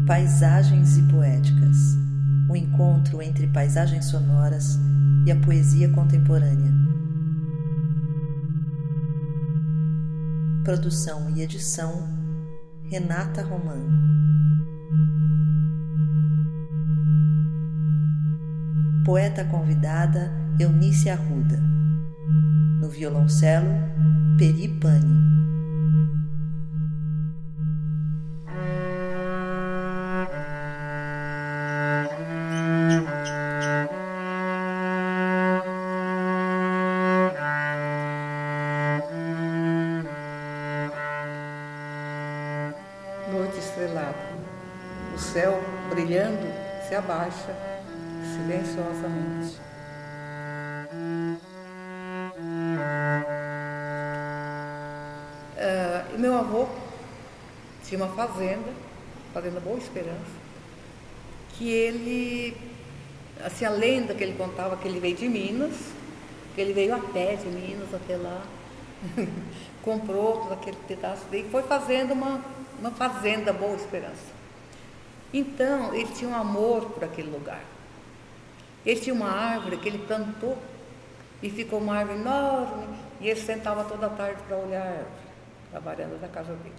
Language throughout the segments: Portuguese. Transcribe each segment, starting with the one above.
Paisagens e poéticas, o encontro entre paisagens sonoras e a poesia contemporânea. Produção e edição, Renata Roman. Poeta convidada, Eunice Arruda. No violoncelo, Peri Pani. Noite estrelada. O céu, brilhando, se abaixa silenciosamente. Meu avô tinha uma fazenda Boa Esperança, que ele, assim, a lenda que ele contava que ele veio de Minas, que ele veio a pé de Minas até lá, comprou todo aquele pedaço e foi fazendo uma fazenda Boa Esperança. Então, ele tinha um amor por aquele lugar. Ele tinha uma árvore que ele plantou e ficou uma árvore enorme, e ele sentava toda a tarde para olhar a árvore, na varanda da casa dele.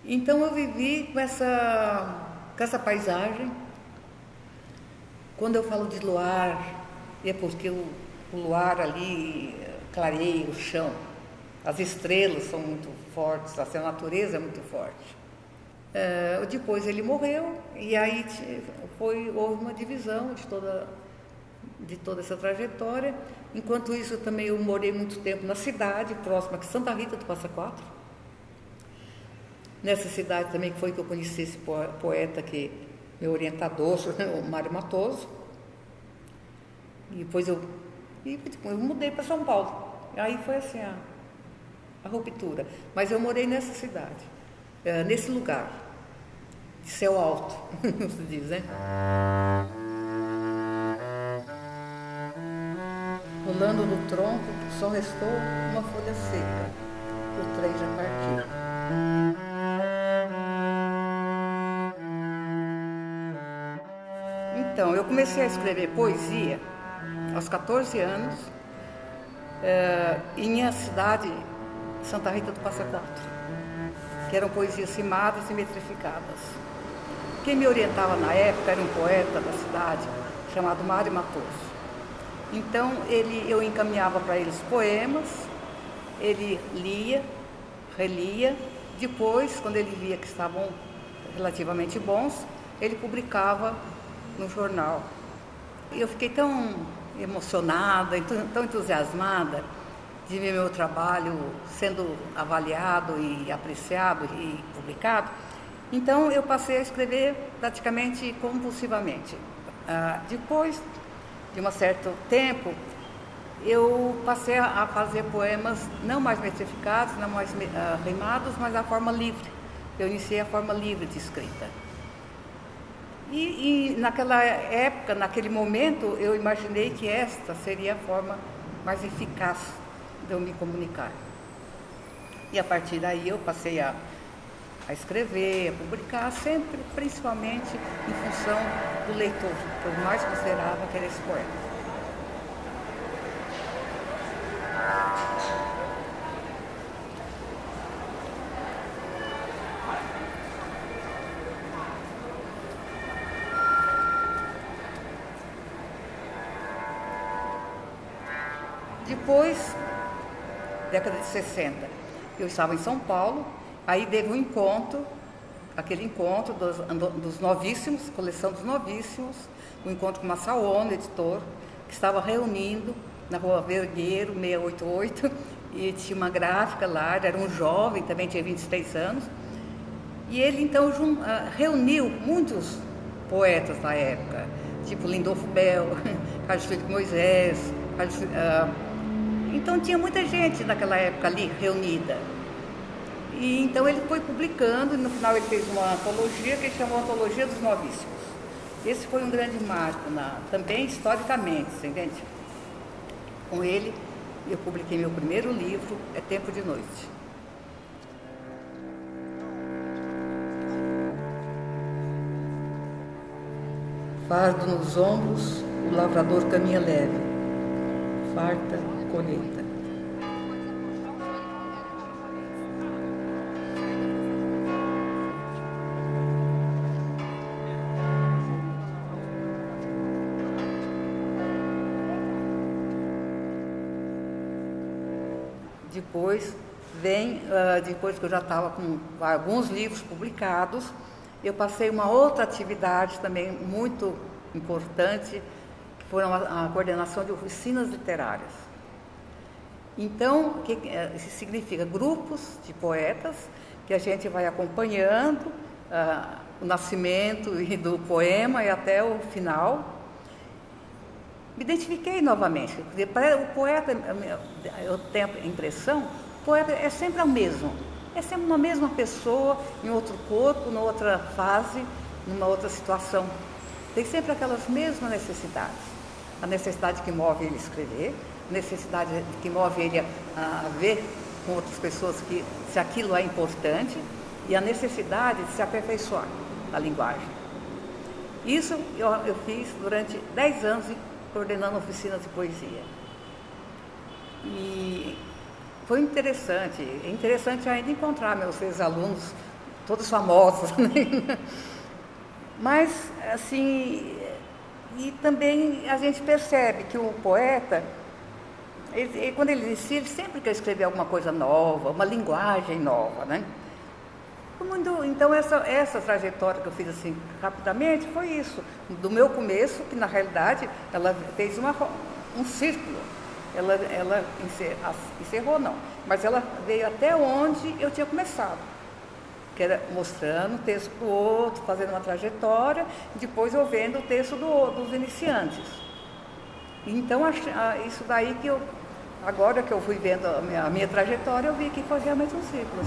Então eu vivi com essa paisagem. Quando eu falo de luar, é porque o luar ali clareia o chão. As estrelas são muito fortes, a natureza é muito forte. Depois ele morreu, e aí houve uma divisão de toda essa trajetória. Enquanto isso, também eu morei muito tempo na cidade, próxima de Santa Rita do Passa Quatro. Nessa cidade também que foi que eu conheci esse poeta, que meu orientador, o Mário Matoso. E depois eu mudei para São Paulo. Aí foi assim a ruptura. Mas eu morei nessa cidade, nesse lugar, de céu alto, se diz, né? Rolando no tronco, só restou uma folha seca. O trem já partiu. Então, eu comecei a escrever poesia aos 14 anos, em minha cidade, Santa Rita do Passa Quatro, que eram poesias rimadas e metrificadas. Quem me orientava na época era um poeta da cidade, chamado Mário Matoso. Então, eu encaminhava para eles poemas, ele lia, relia. Depois, quando ele via que estavam relativamente bons, ele publicava no jornal. Eu fiquei tão emocionada, tão entusiasmada de ver meu trabalho sendo avaliado e apreciado e publicado. Então, eu passei a escrever praticamente compulsivamente. Depois de um certo tempo, eu passei a fazer poemas não mais metrificados, não mais rimados, mas a forma livre. Eu iniciei a forma livre de escrita. E naquela época, naquele momento, eu imaginei que esta seria a forma mais eficaz de eu me comunicar. E a partir daí eu passei a escrever, a publicar, sempre, principalmente em função do leitor, que eu mais considerava que era esse poeta. Depois, década de 60, eu estava em São Paulo, aí teve um encontro, aquele encontro dos novíssimos, coleção dos novíssimos, um encontro com o Massaono, editor, que estava reunindo na Rua Vergueiro, 688, e tinha uma gráfica lá, era um jovem, também tinha 23 anos, e ele então reuniu muitos poetas da época, tipo Lindolfo Bell, Carlos Felipe Moisés, então tinha muita gente naquela época ali reunida. E então ele foi publicando, e no final ele fez uma antologia que ele chamou Antologia dos Novíssimos. Esse foi um grande marco, também historicamente, você entende? Com ele eu publiquei meu primeiro livro, É Tempo de Noite. fardo nos ombros, o lavrador caminha leve, farta colheita. Depois depois que eu já estava com alguns livros publicados, eu passei uma outra atividade também muito importante, que foi a coordenação de oficinas literárias. Então, isso significa grupos de poetas que a gente vai acompanhando o nascimento do poema e até o final. Me identifiquei novamente. O poeta, eu tenho a impressão, o poeta é sempre o mesmo. É sempre uma mesma pessoa, em outro corpo, em outra fase, numa outra situação. Tem sempre aquelas mesmas necessidades. A necessidade que move ele a escrever, a necessidade que move ele a ver com outras pessoas se aquilo é importante, e a necessidade de se aperfeiçoar a linguagem. Isso eu fiz durante 10 anos, coordenando oficinas de poesia. E foi interessante. É interessante ainda encontrar meus ex-alunos, todos famosos, né? Mas, assim, e também a gente percebe que o poeta, quando ele inicia, ele sempre quer escrever alguma coisa nova, uma linguagem nova, né? Então, essa trajetória que eu fiz assim rapidamente foi isso. Do meu começo, que na realidade ela fez um círculo. Ela encerrou, não, mas ela veio até onde eu tinha começado, que era mostrando o texto para o outro, fazendo uma trajetória, depois eu vendo o texto dos iniciantes. Então, isso daí que agora que eu fui vendo a minha trajetória, eu vi que foi realmente um círculo.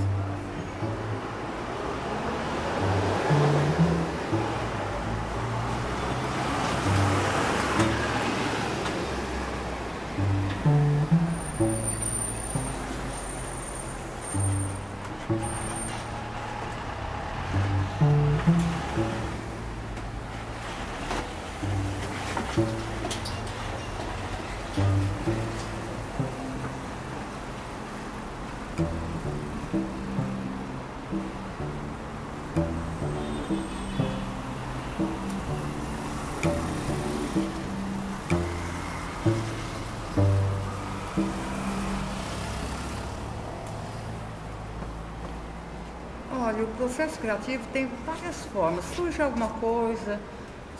Olha, o processo criativo tem várias formas. Surge alguma coisa,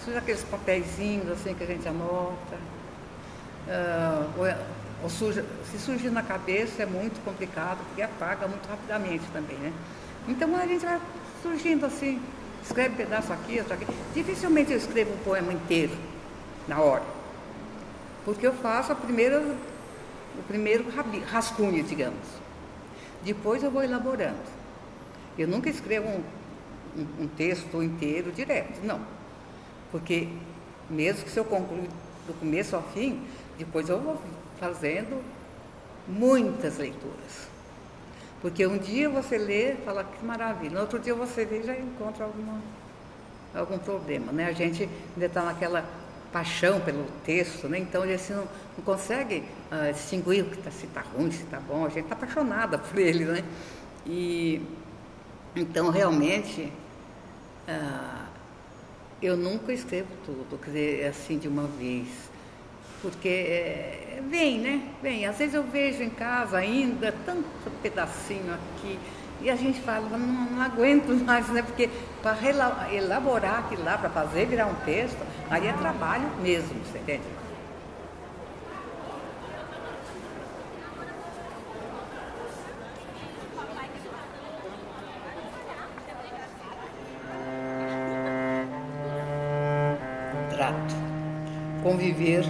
surge aqueles papeizinhos assim que a gente anota, se surgir na cabeça é muito complicado, porque apaga muito rapidamente também, né? Então a gente vai surgindo assim, escreve um pedaço aqui, outro aqui. Dificilmente eu escrevo um poema inteiro na hora, porque eu faço o primeiro rascunho, digamos. Depois eu vou elaborando. Eu nunca escrevo um texto inteiro direto, não. Porque mesmo que se eu concluir do começo ao fim, depois eu vou fazendo muitas leituras. Porque um dia você lê e fala que maravilha, no outro dia você vê e já encontra algum problema, né? A gente ainda está naquela paixão pelo texto, né? Então a gente não consegue distinguir se está ruim, se está bom, a gente está apaixonada por ele, né? Então, realmente, eu nunca escrevo tudo, quer dizer, assim, de uma vez, porque vem, né? Vem, às vezes eu vejo em casa ainda tanto pedacinho aqui, e a gente fala, não aguento mais, né? Porque para elaborar aquilo lá, para fazer virar um texto, aí é trabalho mesmo, você entende? Conviver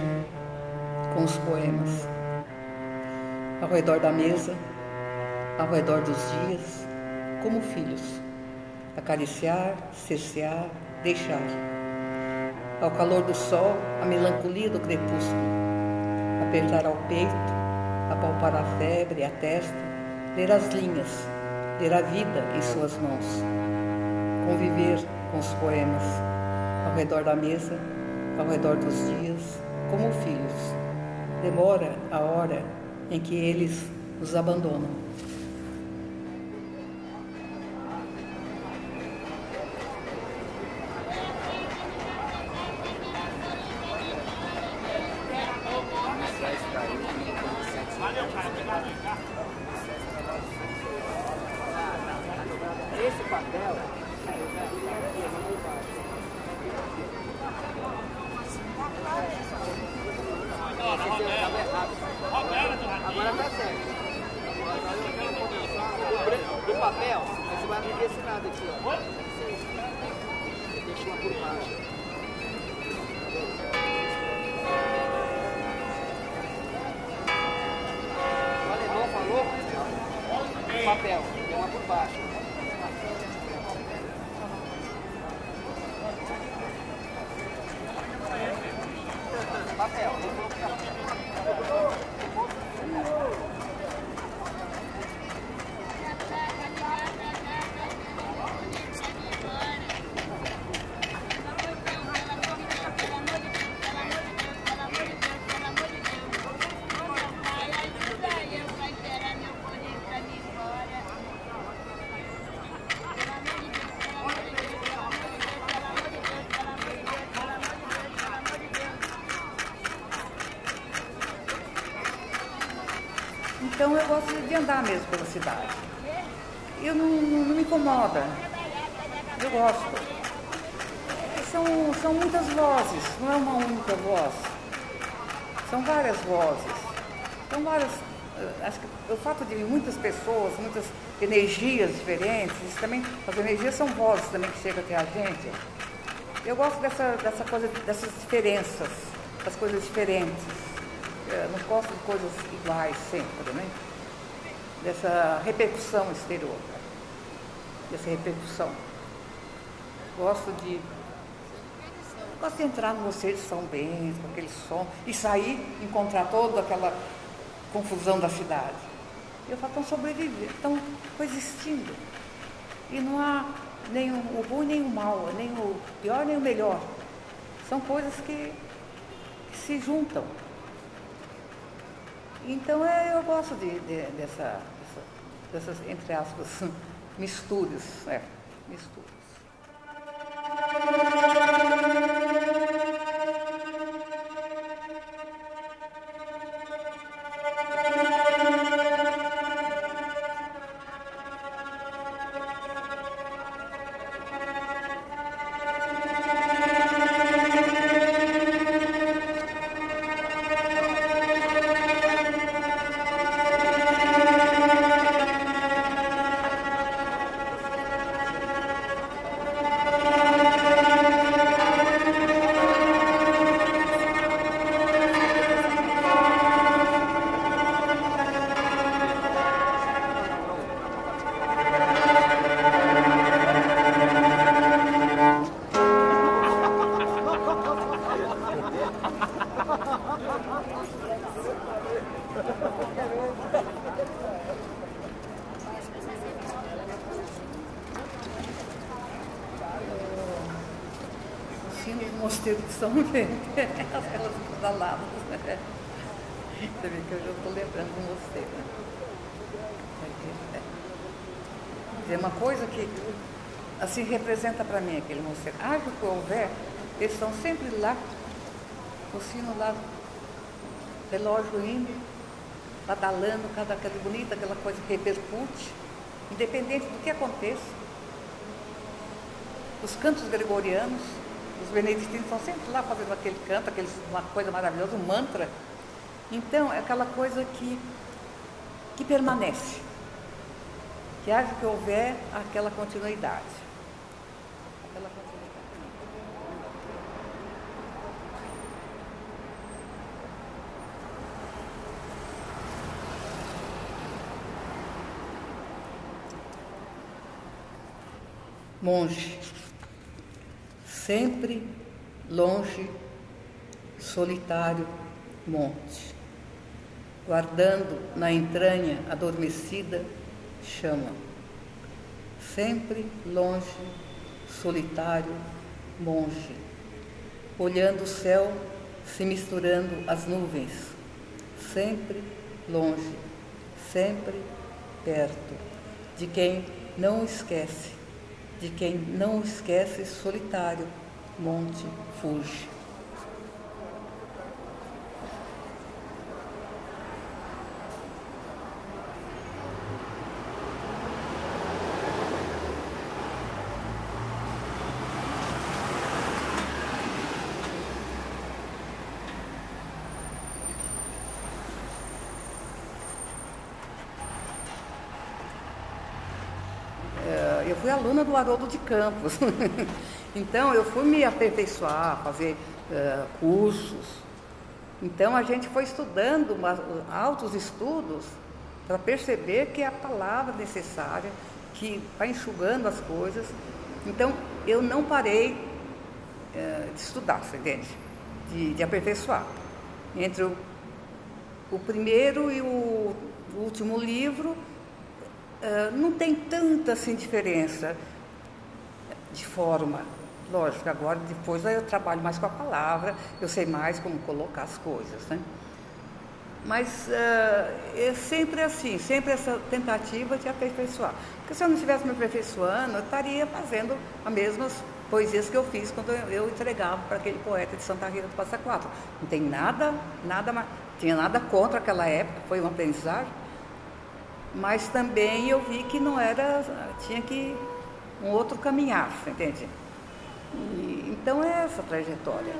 com os poemas, ao redor da mesa, ao redor dos dias, como filhos, acariciar, cercear, deixar. Ao calor do sol, a melancolia do crepúsculo, apertar ao peito, apalpar a febre, a testa, ler as linhas, ler a vida em suas mãos. Conviver com os poemas, ao redor da mesa, ao redor dos dias, como filhos. Demora a hora em que eles nos abandonam. Esse papel agora tá certo. Do papel, aí você vai abrir esse lado aqui, ó. Você deixa uma por baixo. O alemão falou do papel, tem uma por baixo. Papel. Então eu gosto de andar mesmo pela cidade. Eu não me incomoda. Eu gosto. São muitas vozes, não é uma única voz. São várias vozes. São várias. Acho que o fato de muitas pessoas, muitas energias diferentes, isso também, as energias são vozes também que chegam até a gente. Eu gosto dessa coisa, dessas diferenças, das coisas diferentes. Eu não gosto de coisas iguais sempre, né? Dessa repercussão exterior, dessa repercussão. Gosto de entrar no Mosteiro de São Bento, com aquele som, e sair, encontrar toda aquela confusão da cidade. Eu falo, estão sobrevivendo, estão coexistindo. E não há nem o ruim nem o mal, nem o pior nem o melhor. São coisas que se juntam. Então eu gosto dessas, entre aspas, misturas. Misturas. No Mosteiro de São Bento, aquelas badaladas. Você vê que eu já estou lembrando do mosteiro. É uma coisa que assim representa para mim aquele mosteiro. Haja o que houver, eles estão sempre lá, o sino lá, relógio indo, badalando, cada bonita, aquela coisa que repercute, independente do que aconteça. Os cantos gregorianos, os beneditinos estão sempre lá fazendo aquele canto, uma coisa maravilhosa, um mantra. Então, é aquela coisa que permanece. Que haja que houver aquela continuidade. Aquela continuidade. Monge, sempre longe, solitário monte, guardando na entranha adormecida chama. Sempre longe, solitário monge, olhando o céu se misturando às nuvens, sempre longe, sempre perto, de quem não esquece, de quem não esquece, solitário, monte fuge. Eu fui aluna do Haroldo de Campos, então eu fui me aperfeiçoar, fazer cursos. Então a gente foi estudando altos estudos para perceber que é a palavra necessária, que vai enxugando as coisas. Então eu não parei de estudar, você entende? De aperfeiçoar. Entre o primeiro e o último livro, não tem tanta assim diferença de forma. Lógico, agora depois eu trabalho mais com a palavra, eu sei mais como colocar as coisas, né? Mas é sempre assim, sempre essa tentativa de aperfeiçoar. Porque se eu não estivesse me aperfeiçoando, eu estaria fazendo as mesmas poesias que eu fiz quando eu entregava para aquele poeta de Santa Rita do Passa Quatro. Não tem nada tinha nada contra aquela época, foi uma aprendizagem. Mas também eu vi que não era, tinha que um outro caminhar, você entende? Então é essa trajetória.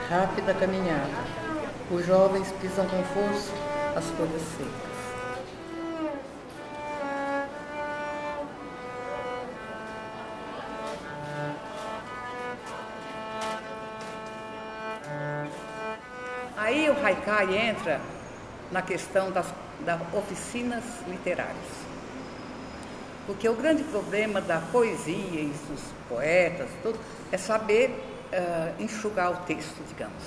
Rápida caminhada. Os jovens pisam com força as folhas secas. Aí o haikai entra na questão das oficinas literárias. Porque o grande problema da poesia e dos poetas, tudo, é saber enxugar o texto, digamos.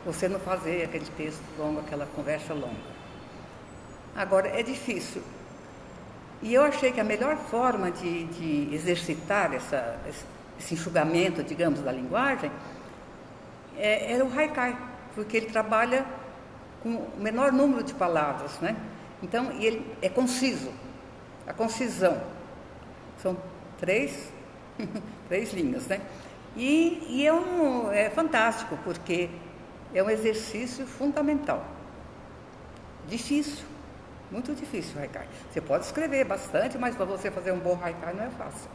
Você não fazer aquele texto longo, aquela conversa longa. Agora, é difícil. E eu achei que a melhor forma de exercitar esse enxugamento, digamos, da linguagem, era o haikai, porque ele trabalha com o menor número de palavras, né? Então, ele é conciso, a concisão. São três linhas, né? E é fantástico, porque é um exercício fundamental. Difícil, muito difícil o haikai. Você pode escrever bastante, mas para você fazer um bom haikai não é fácil.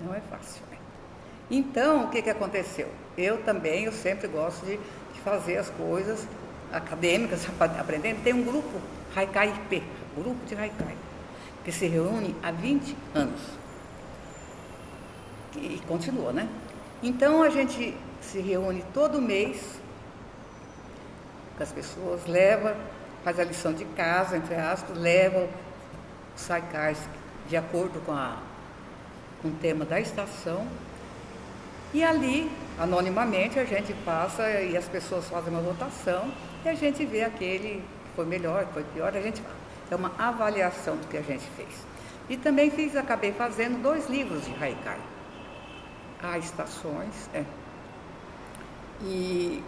Não é fácil, né? Então, o que aconteceu? Eu sempre gosto de fazer as coisas acadêmicas, aprendendo. Tem um grupo Haikai IP, grupo de haikai, que se reúne há 20 anos. E continua, né? Então a gente se reúne todo mês, com as pessoas, faz a lição de casa, entre aspas, leva os haikais de acordo com o tema da estação. E ali, anonimamente, a gente passa e as pessoas fazem uma votação e a gente vê aquele que foi melhor, que foi pior, é uma avaliação do que a gente fez. E também acabei fazendo 2 livros de haikai. Há estações, e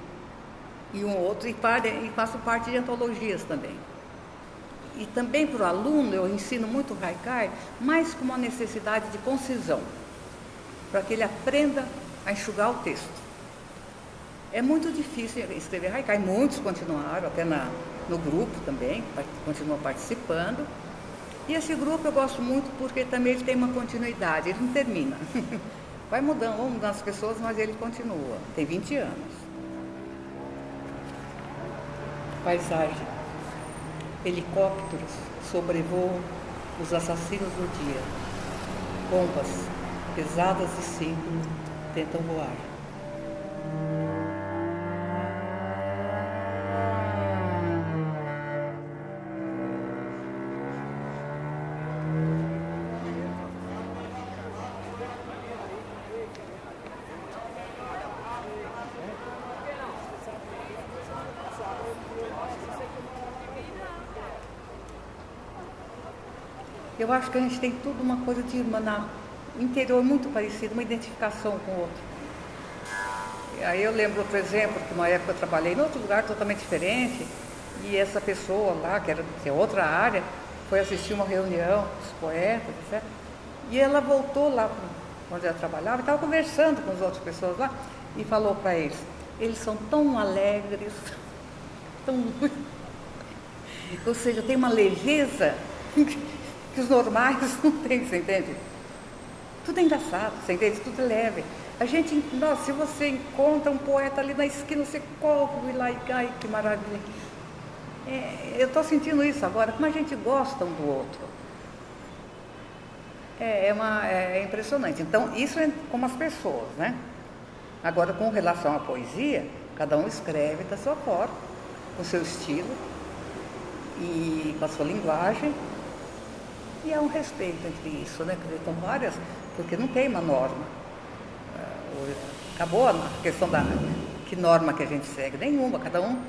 um outro, e faço parte de antologias também. E também para o aluno eu ensino muito haikai, mas com uma necessidade de concisão, para que ele aprenda a enxugar o texto. É muito difícil escrever haikai, muitos continuaram, até no grupo também, continuam participando. E esse grupo eu gosto muito porque também ele tem uma continuidade, ele não termina. Vão mudando as pessoas, mas ele continua, tem 20 anos. Paisagem. Helicópteros sobrevoam os assassinos do dia. Bombas pesadas de símbolo tentam voar. Eu acho que a gente tem tudo uma coisa de irmã, interior muito parecido, uma identificação com o outro. E aí eu lembro outro exemplo, que uma época eu trabalhei em outro lugar totalmente diferente, e essa pessoa lá, que era de outra área, foi assistir uma reunião dos poetas, etc. E ela voltou lá onde ela trabalhava, e estava conversando com as outras pessoas lá, e falou para eles são tão alegres, tão... ou seja, tem uma leveza que os normais não têm, você entende? Tudo é engraçado, você entende? Tudo é leve. A gente, nossa, se você encontra um poeta ali na esquina, você corre lá e ai, que maravilha. Eu estou sentindo isso agora, como a gente gosta um do outro. É impressionante. Então, isso é como as pessoas, né? Agora, com relação à poesia, cada um escreve da sua forma, com o seu estilo e com a sua linguagem. E há um respeito entre isso, né? Quer dizer, com várias, porque não tem uma norma. Acabou a questão da que norma que a gente segue, nenhuma, cada um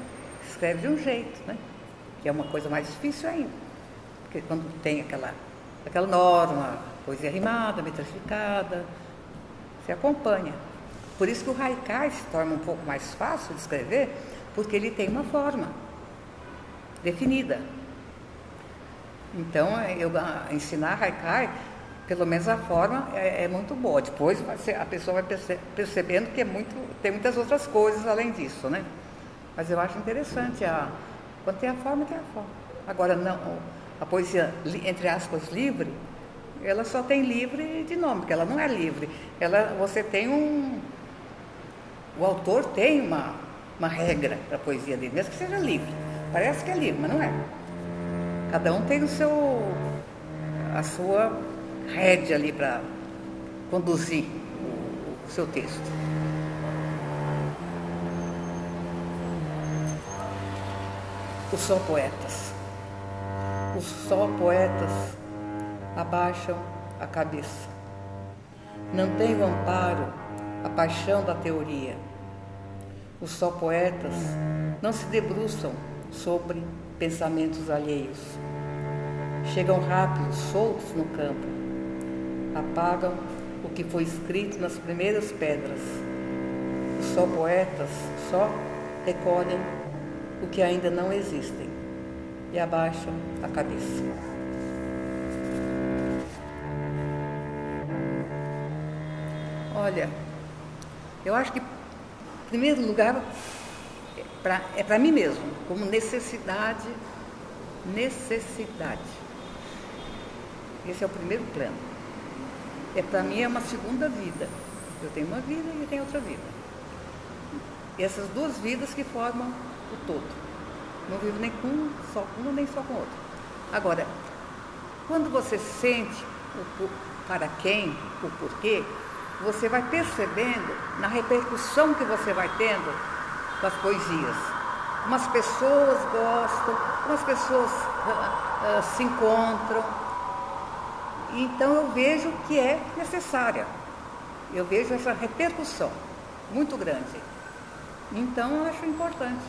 escreve de um jeito, né? Que é uma coisa mais difícil ainda. Porque quando tem aquela norma, poesia rimada, metrificada, você acompanha. Por isso que o haikai se torna um pouco mais fácil de escrever, porque ele tem uma forma definida. Então, ensinar haikai, pelo menos a forma é muito boa. Depois a pessoa vai percebendo que tem muitas outras coisas além disso, né? Mas eu acho interessante, quando tem a forma, tem a forma. Agora, não, a poesia, entre aspas, livre, ela só tem livre de nome, porque ela não é livre. Você tem o autor tem uma regra para a poesia dele, mesmo que seja livre. Parece que é livre, mas não é. Cada um tem a sua rédea ali para conduzir o seu texto. Os só poetas. Os só poetas abaixam a cabeça. Não tem o amparo, a paixão da teoria. Os só poetas não se debruçam sobre pensamentos alheios. Chegam rápidos, soltos no campo. Apagam o que foi escrito nas primeiras pedras. Os só poetas só recolhem o que ainda não existem e abaixam a cabeça. Olha, eu acho que, em primeiro lugar, é para mim mesmo, como necessidade. Esse é o primeiro plano. Para mim é uma segunda vida. Eu tenho uma vida e eu tenho outra vida. E essas duas vidas que formam o todo. Não vivo nem com só com uma, nem só com outra. Agora, quando você sente para quem, o porquê, você vai percebendo na repercussão que você vai tendo das poesias. Umas pessoas gostam, umas pessoas se encontram. Então eu vejo que é necessária. Eu vejo essa repercussão muito grande. Então eu acho importante.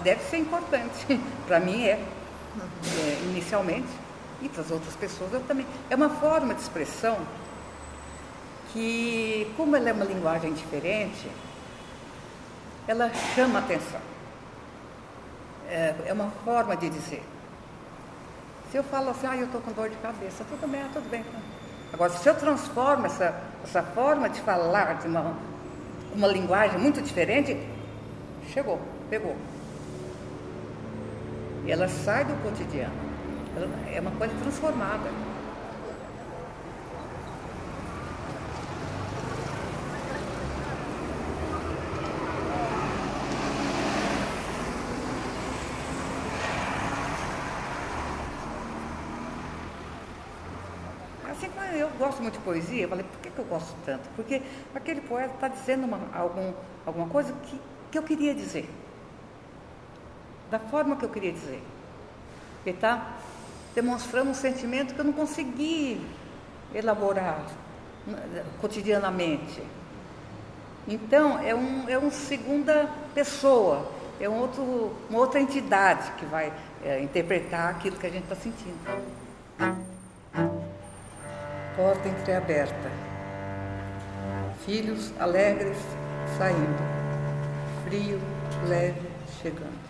Deve ser importante. Para mim inicialmente. E para as outras pessoas eu também. É uma forma de expressão que, como ela é uma linguagem diferente, ela chama a atenção. É uma forma de dizer. Se eu falo assim, eu estou com dor de cabeça, tudo bem. Agora, se eu transformo essa forma de falar de uma linguagem muito diferente, pegou. E ela sai do cotidiano. É uma coisa transformada. Assim como eu gosto muito de poesia, eu falei, por que eu gosto tanto? Porque aquele poeta está dizendo alguma coisa que eu queria dizer. Da forma que eu queria dizer. Ele está demonstrando um sentimento que eu não consegui elaborar cotidianamente. Então, é uma segunda pessoa, é uma outra entidade que vai interpretar aquilo que a gente está sentindo. Porta entreaberta. Filhos alegres saindo. Frio, leve, chegando.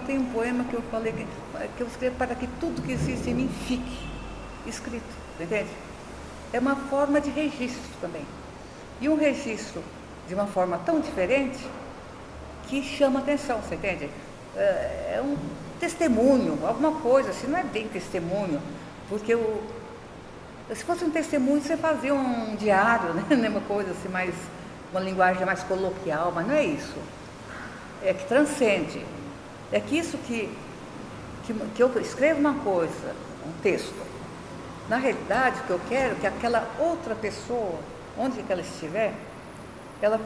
Tem um poema que eu falei que eu escrevo para que tudo que existe em mim fique escrito, entende? É uma forma de registro também. E um registro de uma forma tão diferente que chama atenção, você entende? É um testemunho, alguma coisa, assim, não é bem testemunho, porque se fosse um testemunho, você fazia um diário, né? Uma coisa assim, uma linguagem mais coloquial, mas não é isso. É que transcende. É que isso que eu escrevo uma coisa, um texto. Na realidade, o que eu quero é que aquela outra pessoa, onde que ela estiver, ela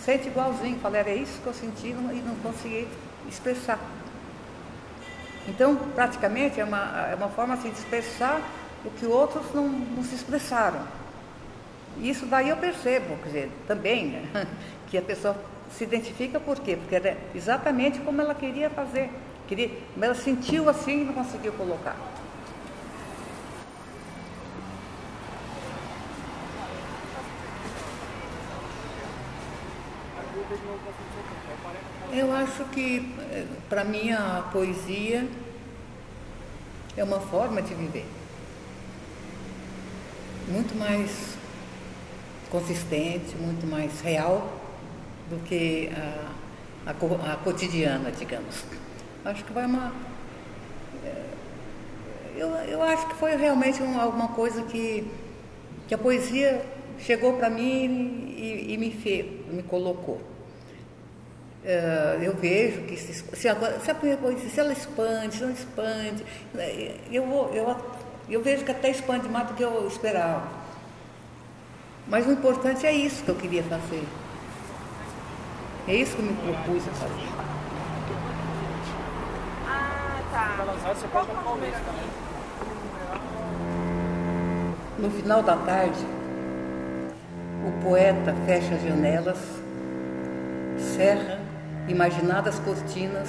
sente igualzinho, fala, era isso que eu senti e não consegui expressar. Então, praticamente, é uma forma assim, de expressar o que outros não se expressaram. E isso daí eu percebo, quer dizer, também, né, que a pessoa se identifica por quê? Porque era exatamente como ela queria fazer. Como ela sentiu assim e não conseguiu colocar. Eu acho que, para mim, a poesia é uma forma de viver. Muito mais consistente, muito mais real do que a cotidiana, digamos. Acho que eu acho que foi realmente alguma coisa que a poesia chegou para mim e me colocou. Eu vejo que se ela expande, se não expande, eu vejo que até expande mais do que eu esperava. Mas o importante é isso que eu queria fazer. É isso que eu me propus a fazer. No final da tarde, o poeta fecha as janelas, cerra imaginadas cortinas,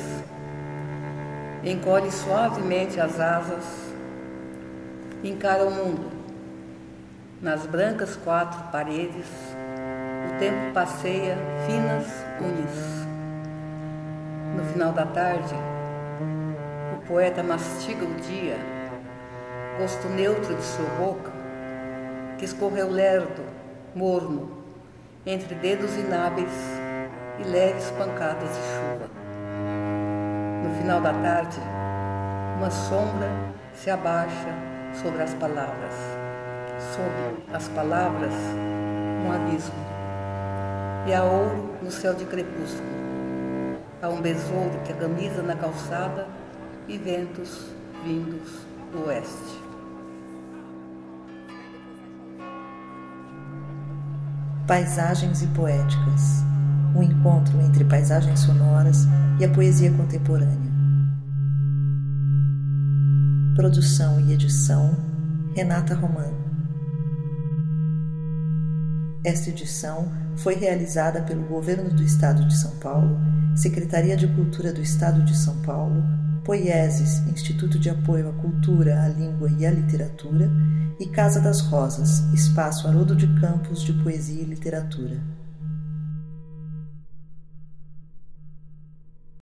encolhe suavemente as asas, encara o mundo. Nas brancas quatro paredes, o tempo passeia finas unhas. No final da tarde, o poeta mastiga o dia, gosto neutro de sua boca, que escorreu lerdo, morno, entre dedos inábeis e leves pancadas de chuva. No final da tarde, uma sombra se abaixa sobre as palavras. Sobre as palavras, um abismo. E há ouro no céu de crepúsculo. Há um besouro que agoniza na calçada e ventos vindos do oeste. Paisagens e poéticas. Um encontro entre paisagens sonoras e a poesia contemporânea. Produção e edição, Renata Romano. Esta edição foi realizada pelo Governo do Estado de São Paulo, Secretaria de Cultura do Estado de São Paulo, Poieses, Instituto de Apoio à Cultura, à Língua e à Literatura, e Casa das Rosas, Espaço Haroldo de Campos de Poesia e Literatura.